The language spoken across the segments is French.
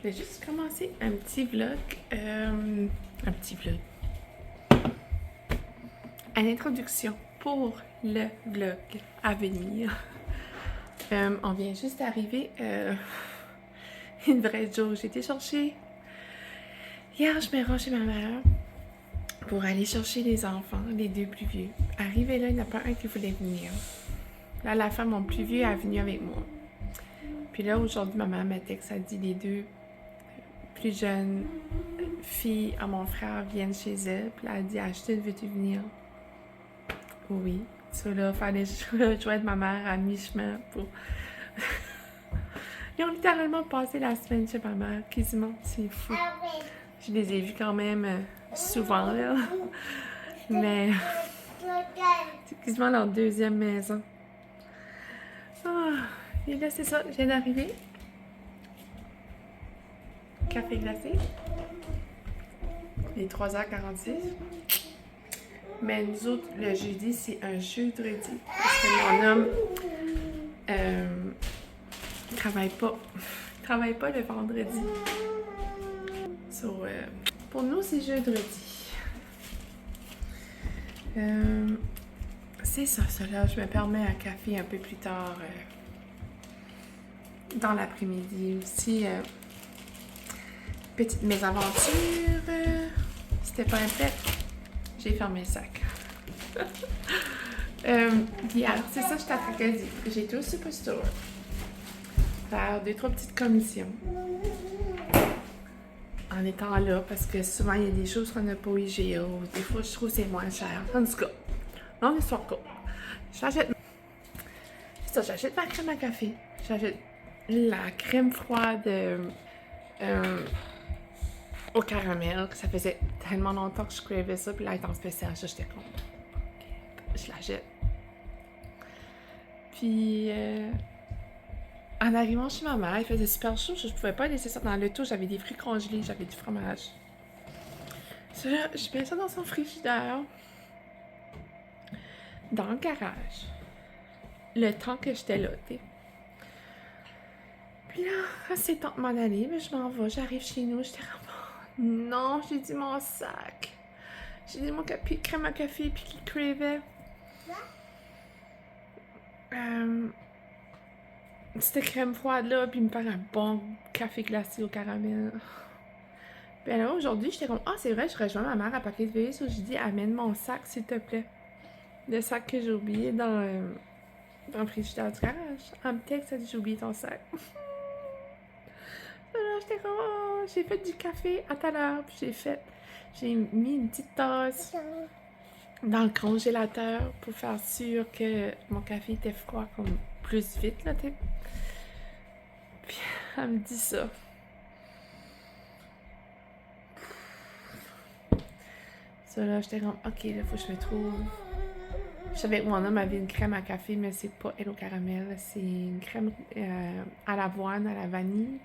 vais juste commencer un petit vlog. Une introduction pour le vlog à venir. On vient juste d'arriver une vraie joke. J'ai été chercher. Hier, je me rends chez ma mère pour aller chercher les enfants, les deux plus vieux. Arrivé là, il n'y en a pas un qui voulait venir. Là, la femme, mon plus vieux, est venue avec moi. Puis là, aujourd'hui, ma mère m'a texté, elle dit les deux plus jeunes filles à mon frère viennent chez elle. Puis là, elle dit, Ashton, veux-tu venir? Oui. Ça là, fallait rejoindre ma mère à mi-chemin pour... Ils ont littéralement passé la semaine chez ma mère, quasiment. C'est fou. Je les ai vus quand même souvent, là. Mais... c'est quasiment leur deuxième maison. Ah, et là, c'est ça, je viens d'arriver. Café glacé. Il est 3h46. Mais nous autres, le jeudi, c'est un jeudi. Parce que mon homme travaille pas. Il travaille pas le vendredi. So, pour nous, c'est jeudi. C'est ça, là. Je me permets un café un peu plus tard dans l'après-midi. Aussi, petite mésaventure. C'était pas un pet. J'ai fermé le sac. Hier, c'est ça, je t'ai dit. J'ai été au Superstore faire 2-3 petites commissions. En étant là, parce que souvent, il y a des choses qu'on n'a pas au IGA. Des fois, je trouve que c'est moins cher. En tout cas, non, l'histoire courte. J'achète ma crème à café. J'achète la crème froide au caramel. Ça faisait tellement longtemps que je cravais ça. Puis là, elle est en spécial. J'étais comme, OK, je l'achète. Puis, en arrivant chez ma mère, il faisait super chaud. Je pouvais pas laisser ça dans le tout. J'avais des fruits congelés. J'avais du fromage. Ça, là, je mets ça dans son frigidaire. Dans le garage. Le temps que j'étais là, t'sais. Puis là, c'est temps de m'en aller, mais je m'en vais. J'arrive chez nous. J'étais comme, non, j'ai dit mon sac. J'ai dit mon crème à café, puis qu'il cravait. Cette crème froide-là, puis me faire un bon café glacé au caramel. Puis là, aujourd'hui, j'étais comme, c'est vrai, je rejoins ma mère à Paquet de Veille, so j'ai dit, amène mon sac, s'il te plaît. Le sac que j'ai oublié dans le frigidaire du garage. Elle me texte, elle dit, j'ai oublié ton sac. Alors, j'étais comme, j'ai fait du café à tout à l'heure, puis j'ai mis une petite tasse dans le congélateur pour faire sûr que mon café était froid comme plus vite, là, t'sais. Puis elle me dit ça. Ça là, j'étais comme, OK, là, faut que je me trouve. Je savais que mon homme avait une crème à café, mais c'est pas elle au caramel. C'est une crème à l'avoine, à la vanille.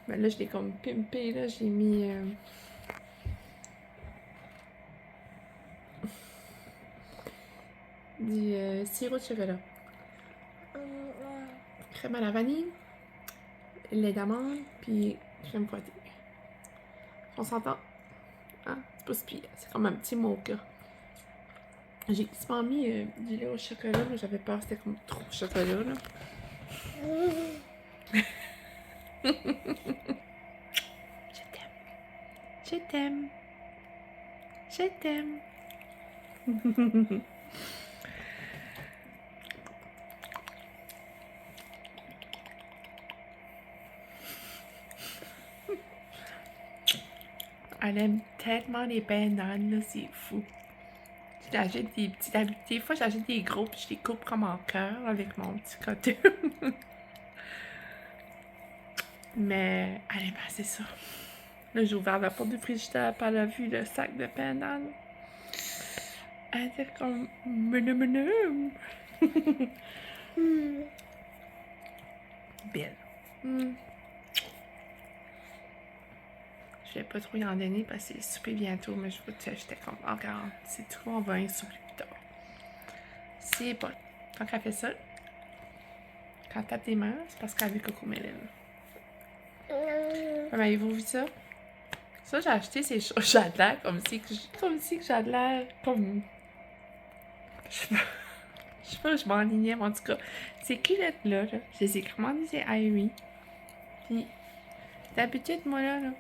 Ben là, je l'ai comme pimpé, là. J'ai mis... du sirop de chocolat. Crème à la vanille, lait d'amande, puis crème fouettée. On s'entend? Hein? C'est pas si pire. C'est comme un petit mocha. J'ai quasiment mis du lait au chocolat, mais j'avais peur que c'était comme trop chocolat, là. Je t'aime. Je t'aime. Elle aime tellement les bananes, là, c'est fou. J'achète des petits... Des fois, j'achète des gros, puis je les coupe comme en cœur avec mon petit côté. Mais elle aime assez ça. Là, j'ai ouvert la porte du frigidaire, puis elle a vu le sac de bananes. Elle était comme... Menum. Belle. Je vais pas trop y en donner parce que c'est souper bientôt, mais je vous dis, j'étais comme, regarde, c'est tout, on va y souper plus tard. C'est bon. Quand elle fait ça, quand elle tape tes mains, c'est parce qu'elle a vu Coco Melon. Avez-vous vu ça? Ça, j'ai acheté ces choses. J'ai de l'air comme si que j'ai de l'air comme... Je sais pas. Je sais pas, je m'enlignais, mais en tout cas. Ces culottes-là, là, je les ai commandées chez Irie. Puis, d'habitude, moi, là,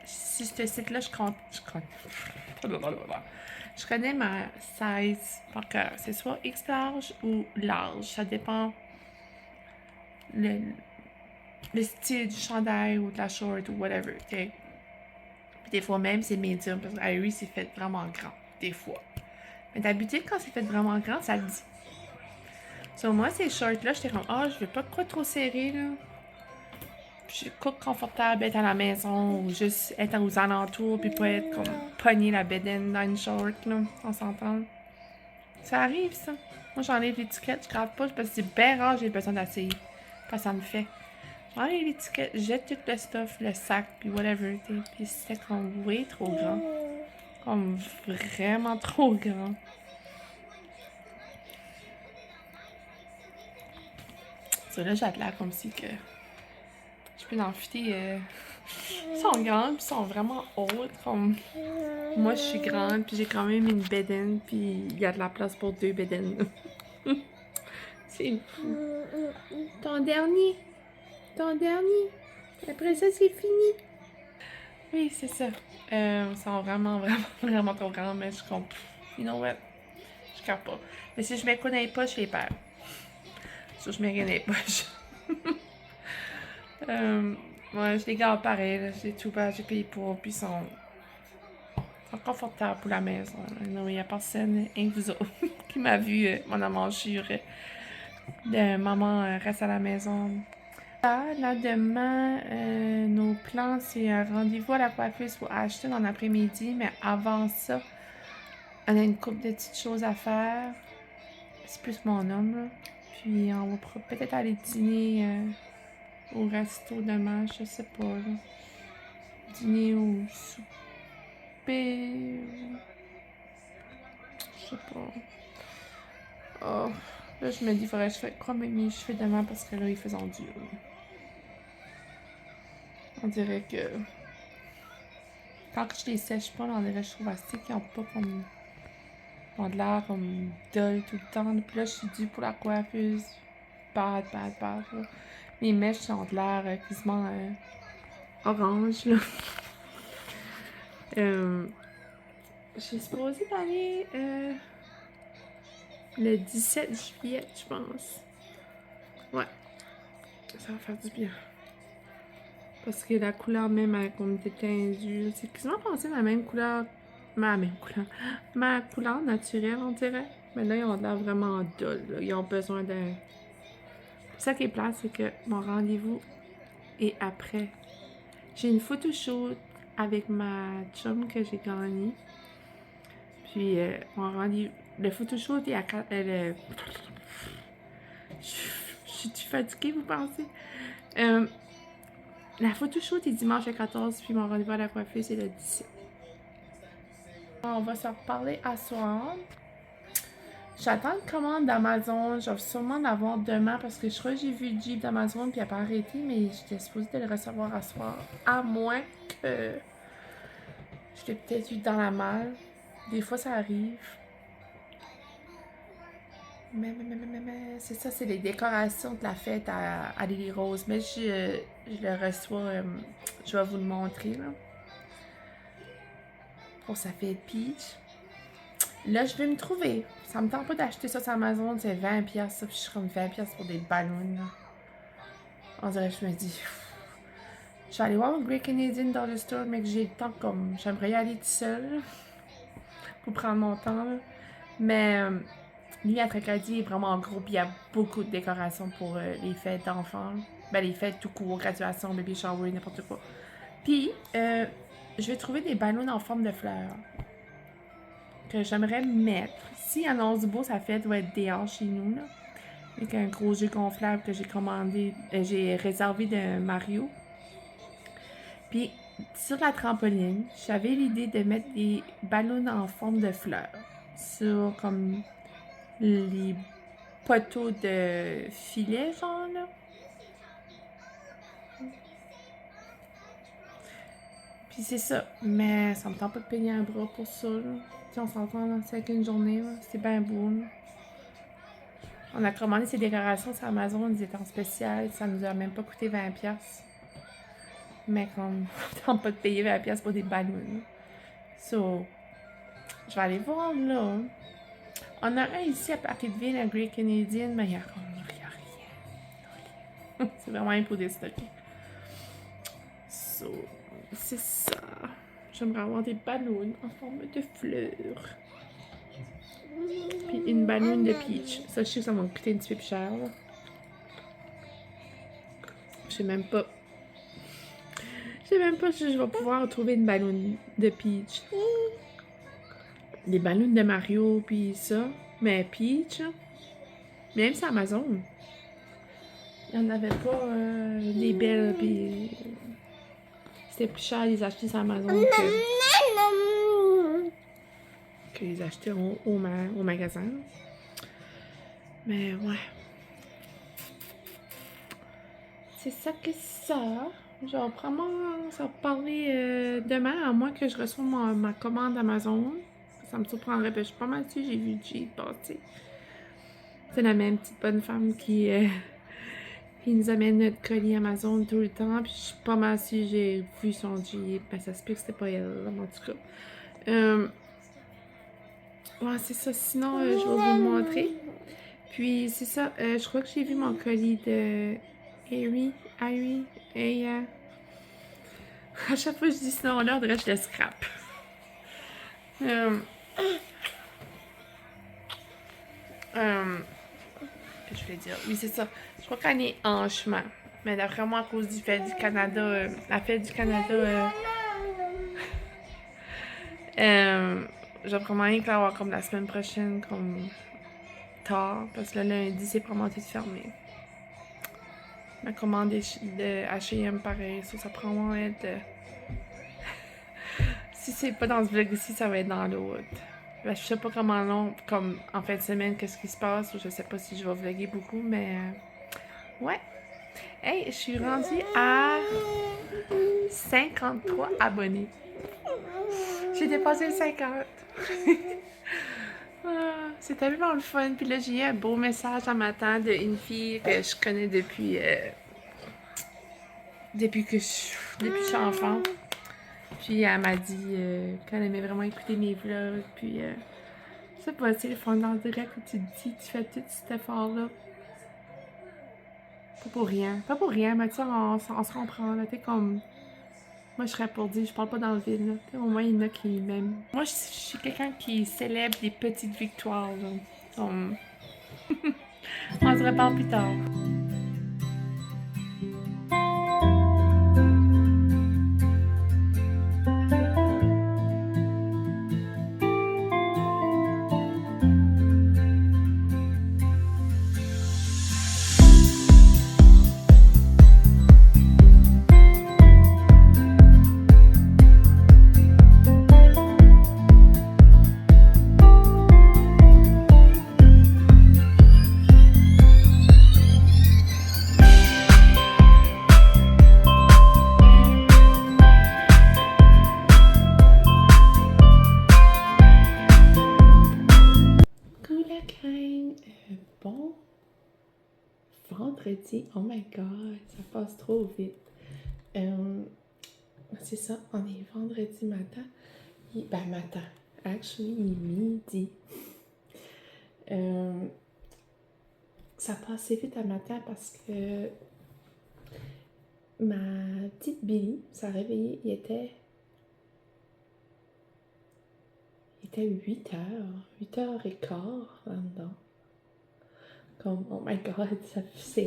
si ce site-là, je connais ma size par cœur. C'est soit X large ou large. Ça dépend le style du chandail ou de la short ou whatever, ok? Puis des fois même, c'est medium parce que Irie, c'est fait vraiment grand. Des fois. Mais d'habitude, quand c'est fait vraiment grand, ça le dit. Sur moi, ces shorts-là, j'étais comme, je veux pas de quoi trop serré, là. Je suis confortable être à la maison ou juste être aux alentours puis pas être comme pogner la bedaine dans une short, là. On s'entend. Ça arrive, ça. Moi, j'enlève l'étiquette, je grave pas parce que c'est bien rare, j'ai besoin d'essayer. Parce que ça me fait. J'enlève l'étiquette, jette tout le stuff, le sac, puis whatever, t'sais. Puis c'était comme way trop grand. Comme vraiment trop grand. Ça, là, j'ai de l'air comme si que je peux en fitter. Ils sont grandes, puis ils sont vraiment hautes. Comme moi, je suis grande, puis j'ai quand même une bedaine, puis il y a de la place pour 2 bedaines. C'est fou. Ton dernier. Ton dernier. Après ça, c'est fini. Oui, c'est ça. Ils sont vraiment, vraiment, vraiment trop grands, mais je comprends. You know what? Je capte pas. Mais si je mets quoi dans les poches, je les perds. Si je mets rien dans les poches. Ouais, je les garde pareil. Là. C'est tout bas, j'ai payé pour. Puis ils sont confortables pour la maison. Non, il n'y a personne, un que vous autres, qui m'a vu mon aventure de maman reste à la maison. Là, demain, nos plans, c'est un rendez-vous à la coiffeuse pour Ashton en après-midi. Mais avant ça, on a une couple de petites choses à faire. C'est plus mon homme, là. Puis on va peut-être aller dîner au resto demain, je sais pas, là. Dîner ou souper. Je sais pas. Oh, là, je me dis, il faudrait que je fasse quoi mes cheveux demain parce que là, ils faisaient dur. On dirait que quand je les sèche pas, là, on dirait que je trouve assez qu'ils ont pas comme. Ils ont de l'air comme dull tout le temps. Puis là, je suis due pour la coiffeuse. Bad. Là. Mes mèches ont de l'air quasiment orange, là. J'ai supposé d'aller le 17 juillet, je pense. Ouais. Ça va faire du bien. Parce que la couleur même a comme détendue. C'est quasiment pensé la même couleur. Ma même couleur. Ma couleur naturelle, on dirait. Mais là, ils ont l'air vraiment dull. Là. Ils ont besoin d'un. Ça qui est plat, c'est que mon rendez-vous est après. J'ai une photo shoot avec ma chum que j'ai gagnée. Puis, mon rendez-vous. Le photo shoot est à 4. Je suis fatiguée, vous pensez? La photo shoot est dimanche le 14, puis mon rendez-vous à la coiffeuse c'est le 17. On va se reparler à soir. J'attends une commande d'Amazon. Je vais sûrement l'avoir demain parce que je crois que j'ai vu le Jeep d'Amazon puis il n'a pas arrêté, mais j'étais supposée de le recevoir à soir. À moins que je l'ai peut-être eu dans la malle. Des fois, ça arrive. Mais c'est ça, c'est les décorations de la fête à Lily Rose. Mais je le reçois, je vais vous le montrer là. Pour sa fête Peach. Là, je vais me trouver. Ça me tente pas d'acheter ça sur Amazon, c'est 20$. Puis je suis comme 20$ pour des ballons. Là. On dirait que je me dis. Je vais aller voir le Great Canadian dans le store, mais que j'ai le temps comme. J'aimerais y aller tout seul. Pour prendre mon temps. Là. Mais lui, à Tracadie, est vraiment gros. Puis il y a beaucoup de décorations pour les fêtes d'enfants. Ben, les fêtes tout court, graduation, baby shower, n'importe quoi. Puis, je vais trouver des ballons en forme de fleurs. Que j'aimerais mettre. Si annonce beau, ça fait doit être dehors chez nous, là. Avec un gros jeu gonflable que j'ai commandé, j'ai réservé de Mario. Puis, sur la trampoline, j'avais l'idée de mettre des ballons en forme de fleurs. Sur, comme, les poteaux de filet, genre, là. Puis c'est ça. Mais ça me tente pas de payer un bras pour ça, là. Tu sais, on s'entend, là, c'est qu'une journée, là. C'est bien beau, là. On a commandé ces décorations sur Amazon, ils étaient en spécial. Ça nous a même pas coûté 20$. Mais comme, on tente pas de payer 20$ pour des ballons. So, je vais aller voir, là. On a un ici à Parkville, un Great Canadian, mais il y a rien. C'est vraiment un pour déstocker. So, c'est ça. J'aimerais avoir des ballons en forme de fleurs. Puis une ballon de peach. Ça, je sais que ça va me coûter un petit peu plus cher, là. Je sais même pas. Je sais même pas si je vais pouvoir trouver une ballon de peach. Des ballons de Mario, puis ça. Mais peach, même sur Amazon, il n'y en avait pas des belles, puis c'était plus cher les acheter sur Amazon que les acheter au magasin. Mais ouais. C'est ça que ça. Je vais probablement s'en reparler demain, à moins que je reçoive ma commande Amazon. Ça me surprendrait, parce que je suis pas mal sûre, j'ai vu Jade passer. C'est la même petite bonne femme qui nous amène notre colis Amazon tout le temps. Puis je suis pas mal sûre, j'ai vu son Jade. Ben ça se peut que c'était pas elle, en tout cas. Ouais, c'est ça. Sinon, je vais vous le montrer. Puis c'est ça, je crois que j'ai vu mon colis de Harry, et à chaque fois que je dis ce nom-là, on dirait que je le scrape. Je vais dire, oui, c'est ça. Je crois qu'on est en chemin. Mais d'après moi, à cause du Fête du Canada, la Fête du Canada, je vais vraiment rien que l'avoir comme la semaine prochaine, comme tard, parce que le lundi, c'est vraiment tout fermé. Ma commande de H&M, pareil, ça prend vraiment être... Si c'est pas dans ce vlog-ci, ça va être dans l'autre. Ben, je sais pas comment long, comme en fin de semaine, qu'est-ce qui se passe, ou je sais pas si je vais vlogger beaucoup, mais... ouais. Hey, je suis rendue à 53 abonnés. J'ai dépassé le 50. C'est tellement le fun. Puis là, j'ai eu un beau message en matin d'une fille que je connais depuis que je suis enfant. Puis elle m'a dit qu'elle aimait vraiment écouter mes vlogs. Puis je sais pas, c'est le fun dans le direct où tu te dis, tu fais tout cet effort-là. Pas pour rien. Pas pour rien, mais tu sais, on se comprend. Là, t'es comme... Moi, je serais pour dire, je parle pas dans le vide, là. Au moins, il y en a qui m'aiment. Moi, je suis quelqu'un qui célèbre des petites victoires, là. On se reparle plus tard. Bon vendredi, oh my god, ça passe trop vite. C'est ça, on est vendredi matin. Matin. Actually, il est midi. Ça passe vite à matin parce que ma petite Billy s'est réveillée, il était 8h, 8h15 là-dedans. Comme, oh my god, c'est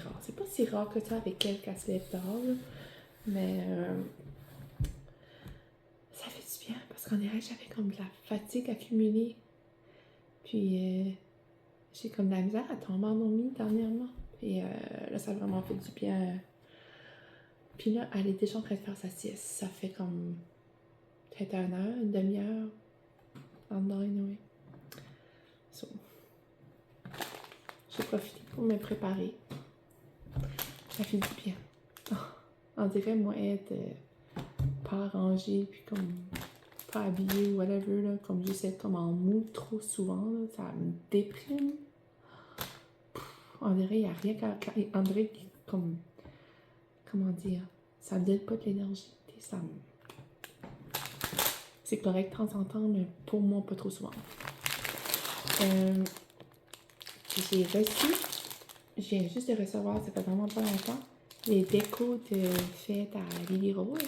rare. C'est pas si rare que ça avec elle qu'elle se lève tard, là. Mais ça fait du bien parce qu'en dirait j'avais comme de la fatigue accumulée. Puis j'ai comme de la misère à tomber endormie dernièrement. Puis là, ça a vraiment fait du bien. Puis là, elle est déjà en train de faire sa sieste. Ça fait comme peut-être 1 heure, une demi-heure. En dedans, anyway. So. J'ai profité pour me préparer. Ça fait du bien. Oh, on dirait, moi, être pas arrangé, puis comme pas habillé ou whatever, là, comme juste être comme en mou trop souvent, là, ça me déprime. On dirait qu'il n'y a rien on dirait que, comme, comment dire, ça me donne pas de l'énergie. Ça me... C'est correct de temps en temps, mais pour moi, pas trop souvent. J'ai reçu, je viens juste de recevoir, ça fait vraiment pas longtemps, les décos de fête à Lily Rose.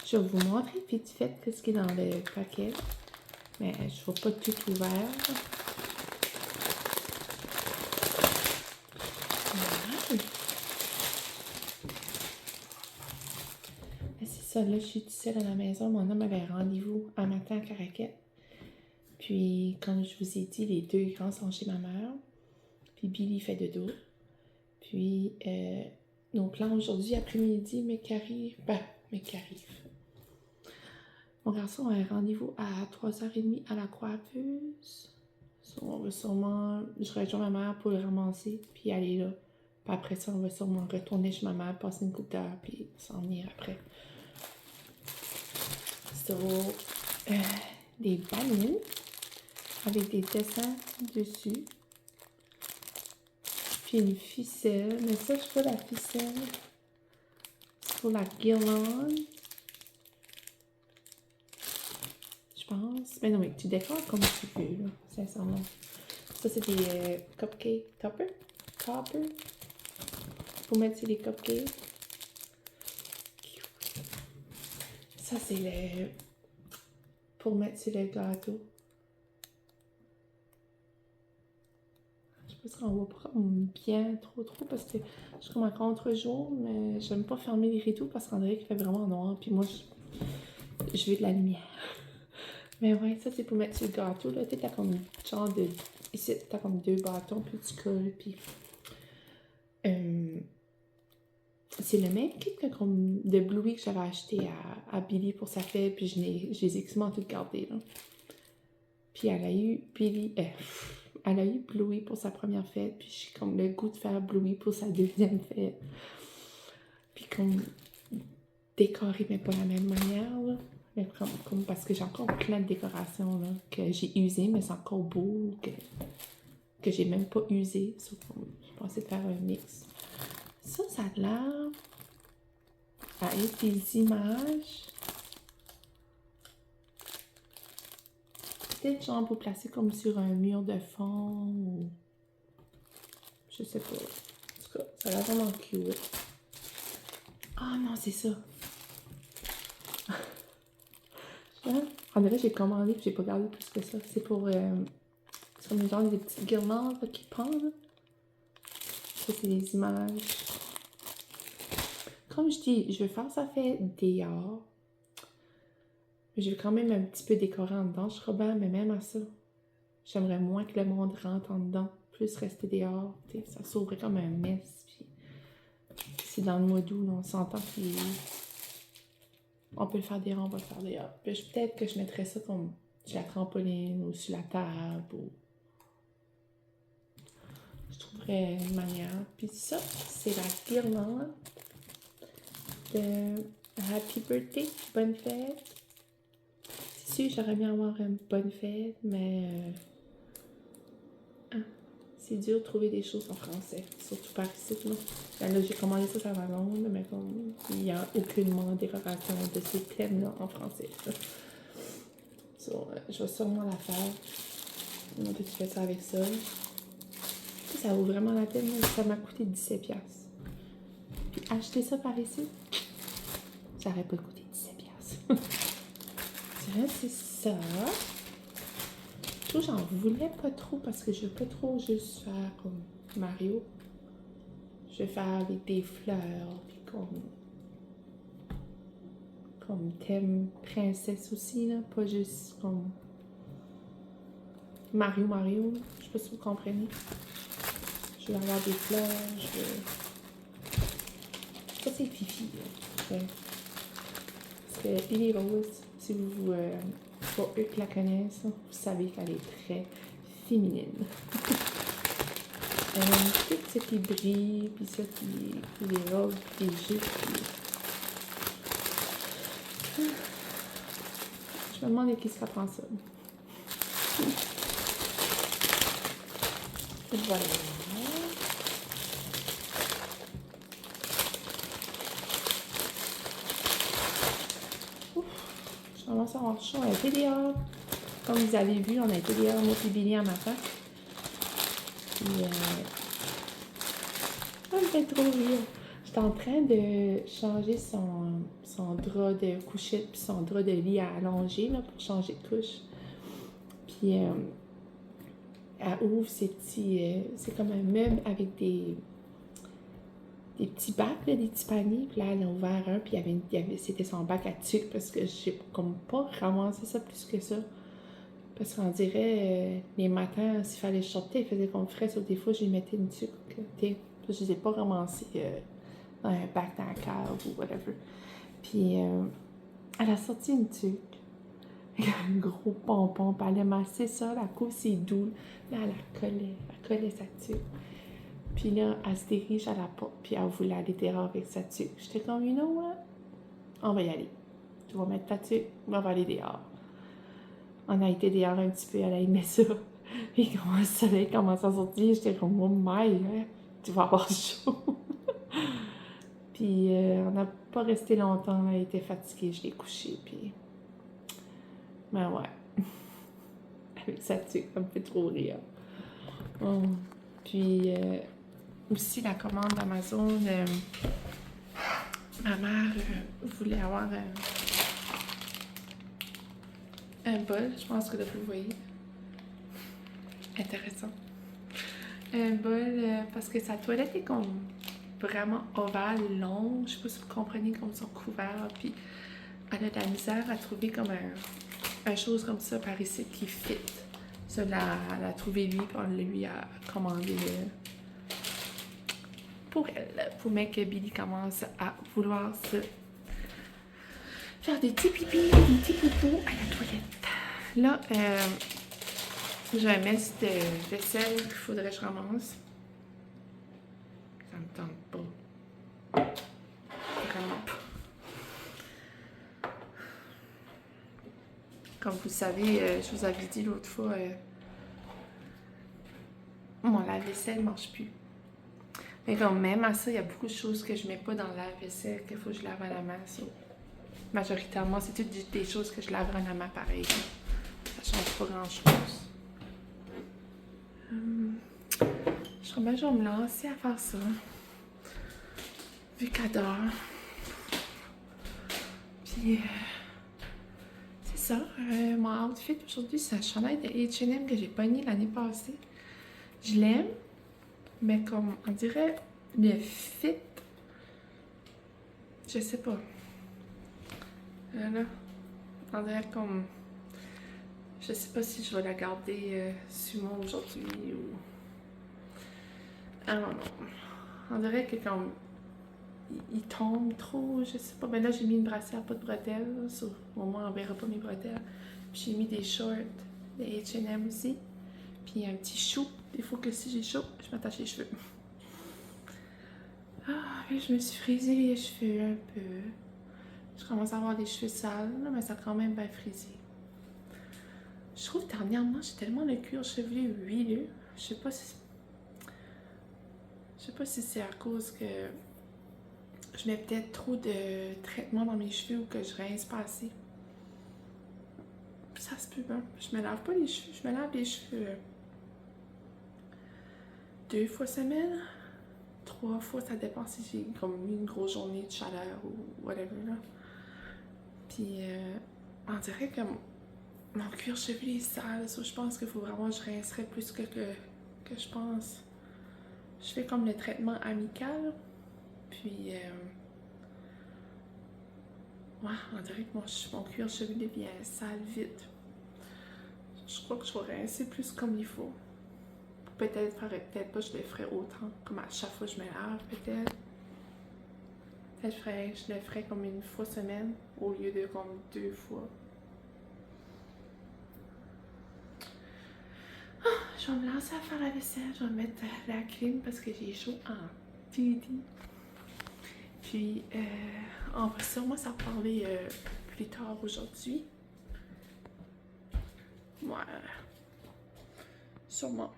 Je vais vous montrer vite fait ce qui est dans le paquet, mais je ne vais pas tout ouvert. Voilà. C'est ça, là, je suis toute seule à la maison. Mon homme avait rendez-vous un matin à Caraquette. Puis, comme je vous ai dit, les deux grands sont chez ma mère. Puis, Billy fait dodo. Puis, nos plans aujourd'hui, après-midi, Mécarive. Mon garçon a un rendez-vous à 3h30 à la coiffeuse. On va sûrement... Je rejoins ma mère pour le ramasser, puis aller là. Puis après ça, on va sûrement retourner chez ma mère, passer une couple d'heures, puis s'en venir après. Des ballons avec des dessins dessus. Puis une ficelle. Mais ça, je sais pas la ficelle. C'est pour la guirlande. Je pense. Mais non, mais tu décores comme tu veux, là, sincèrement. Ça, c'est des cupcakes. Copper? Pour mettre sur les cupcakes. Ça, c'est le... pour mettre sur le gâteau. Je sais pas si on va prendre bien trop parce que je suis comme en contre-jour, mais j'aime pas fermer les rideaux parce qu'en dirait qu'il fait vraiment noir. Puis moi, je veux de la lumière. Mais ouais, ça, c'est pour mettre sur le gâteau. Là, tu sais, t'as comme genre de... Ici, t'as comme 2 bâtons, puis tu colles, puis... c'est le même kit que comme de Bluey que j'avais acheté à Billy pour sa fête, puis je les ai quasiment toutes gardées, là. Puis elle a eu elle a eu Bluey pour sa première fête, puis j'ai comme le goût de faire Bluey pour sa deuxième fête. Puis comme décorer, mais pas de la même manière, là. Mais comme parce que j'ai encore plein de décorations, là, que j'ai usées, mais c'est encore beau, que j'ai même pas usé. So, je pensais faire un mix. Ça a l'air à être des images. Peut-être genre pour placer comme sur un mur de fond ou... Je sais pas. En tout cas, ça a l'air vraiment cute. Ah non, c'est ça. En vrai, j'ai commandé et j'ai pas gardé plus que ça. C'est pour... c'est comme genre des petites guirlandes là, qui pendent. Ça, c'est des images. Comme je dis, je vais faire ça fait dehors. Mais je vais quand même un petit peu décorer en dedans. Je serais bien, mais même à ça, j'aimerais moins que le monde rentre en dedans. Plus rester dehors. T'sais, ça s'ouvre comme un mess. Puis c'est dans le mois d'août, on s'entend qu'on peut le faire dehors, on va le faire dehors. Puis peut-être que je mettrais ça comme sur la trampoline ou sur la table. Ou... Je trouverais une manière. Puis ça, c'est la guirlande de Happy Birthday, bonne fête. C'est sûr, j'aurais bien avoir une bonne fête, mais c'est dur de trouver des choses en français, surtout par ici. Là, j'ai commandé ça sur Amazon, mais comme il n'y a aucunement décoration de ces thèmes-là en français. So, je vais sûrement la faire. On peut faire ça avec ça. Ça vaut vraiment la peine, ça m'a coûté 17$. Puis acheter ça par ici, ça n'aurait pas coûté 17$. Tiens, c'est ça. J'en voulais pas trop parce que je veux pas trop juste faire comme Mario. Je vais faire avec des fleurs, puis comme thème princesse aussi, là. Pas juste comme Mario. Je sais pas si vous comprenez. Je vais avoir des fleurs, je vais... Ça, c'est Fifi, là. Parce que Lily Rose, si vous... pour eux qui la connaissent, vous savez qu'elle est très féminine. Tout ce qui brille, puis ça qui les robes, puis les jupes, puis... Je me demande qui se prend ça. Voilà. Ouf, je commence à avoir chaud. On a été dehors. Comme vous avez vu, on a été dehors, moi et Billy, en matin. Puis, ça me fait trop rire. J'étais en train de changer son drap de couchette puis son drap de lit à allonger là, pour changer de couche. Puis, elle ouvre ses petits... c'est comme un meuble avec des petits bacs, là, des petits paniers. Puis là, elle a ouvert un, puis c'était son bac à tuque parce que j'ai comme pas ramassé ça plus que ça. Parce qu'on dirait, les matins, s'il fallait sortir, il faisait comme frais, sauf des fois, j'y mettais une tuque. Je les ai pas ramassés dans un bac dans la cave ou whatever. Puis, elle a sorti une tuque. Avec un gros pompon, puis elle a massé ça, la coupe, c'est doux. Là, elle collait sa tuque. Puis là, elle se dirige à la porte, puis elle voulait aller dehors avec sa tuque. J'étais comme, you know what? On va y aller. Tu vas mettre ta tuque, on va aller dehors. On a été dehors un petit peu, elle a aimé ça. Puis quand le soleil commence à sortir, j'étais comme, oh my, tu vas avoir chaud. Puis on n'a pas resté longtemps, elle était fatiguée, je l'ai couchée, puis... Ben ouais. Avec sa tuque, ça me fait trop rire. Oh. Puis aussi la commande d'Amazon, ma mère voulait avoir un bol, je pense que là vous le voyez. Intéressant. Un bol parce que sa toilette est comme vraiment ovale, long. Je sais pas si vous comprenez comme son couvert. Puis elle a de la misère à trouver comme un chose comme ça par ici qui fit. Ça, elle a trouvé lui, puis on lui a commandé pour elle. Pour que Billy commence à vouloir se faire des petits pipis, des petits poupous à la toilette. Là, j'ai un mess de vaisselle qu'il faudrait que je ramasse. Ça me tente pas. Vraiment pas. Comme vous savez, je vous avais dit l'autre fois, mon lave-vaisselle ne marche plus. Mais comme même à ça, il y a beaucoup de choses que je mets pas dans le lave-vaisselle qu'il faut que je lave à la main. So, majoritairement, c'est toutes des choses que je lave à la main pareil. Ça change pas grand-chose. Je vais me lancer à faire ça. Vu qu'elle dort. Puis, c'est ça. Mon outfit aujourd'hui, c'est un chandail de H&M que j'ai pogné l'année passée. Je l'aime, mais comme on dirait le fit, je sais pas. Là, on dirait comme, je sais pas si je vais la garder sur moi aujourd'hui ou, I don't know. On dirait que comme il tombe trop, je sais pas. Ben là j'ai mis une brassière pas de bretelles, au moins on verra pas mes bretelles. Puis j'ai mis des shorts de H&M aussi, puis un petit chou. Il faut que si j'ai chaud, je m'attache les cheveux. Ah, je me suis frisé les cheveux un peu. Je commence à avoir des cheveux sales, mais ça a quand même bien frisé. Je trouve dernièrement, j'ai tellement le cuir chevelu huileux. Je sais pas si c'est à cause que je mets peut-être trop de traitement dans mes cheveux ou que je rince pas assez. Ça se peut, hein. Je me lave pas les cheveux. Je me lave les cheveux 2 fois semaine. 3 fois, ça dépend si j'ai comme une grosse journée de chaleur ou whatever, là. Puis, on dirait que mon cuir chevelu est sale, ça, je pense qu'il faut vraiment que je rincerais plus que je pense. Je fais comme le traitement amical, puis, ouais, on dirait que mon cuir chevelu devient sale vite. Je crois que je vais rincer plus comme il faut. Peut-être pas, je le ferais autant, comme à chaque fois que je me lave, peut-être. Peut-être je le ferais comme une fois semaine, au lieu de comme 2 fois. Je vais me lancer à faire la vaisselle, je vais mettre la clim parce que j'ai chaud en titi. Puis, on va sûrement s'en reparler plus tard aujourd'hui. Ouais. Sûrement.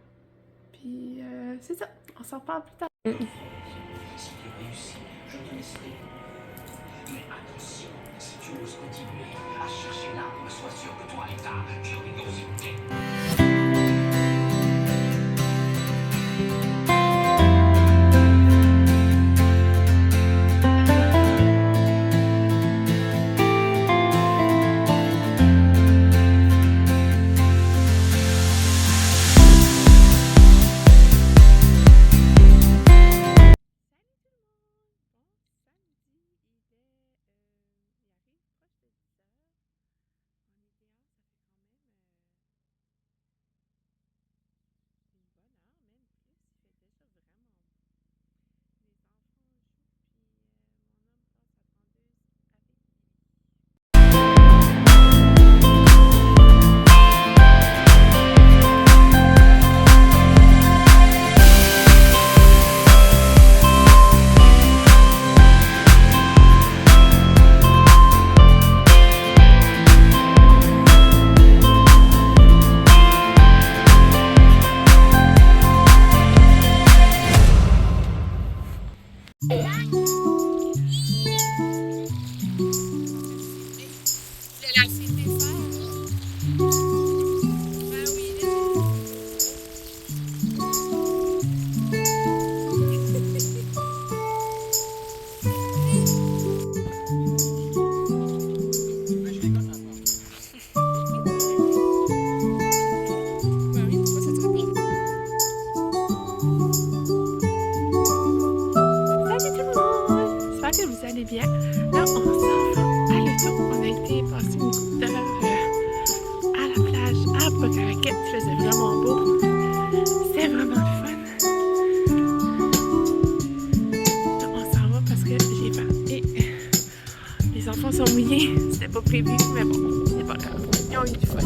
Puis c'est ça. On s'en reparle plus tard. Si tu réussis, je te laisserai. Mais attention, si tu oses continuer à chercher l'arme, sois sûr que toi et ta curiosité. J'espère que vous allez bien. Là, on s'en va à l'auto. On a été passer une couple d'heures à la plage à Bocaroquette. Il faisait vraiment beau. C'était vraiment le fun. Là, on s'en va parce que j'ai faim. Et les enfants sont mouillés. C'était pas prévu, mais bon, c'est pas grave. Ils ont eu du fun.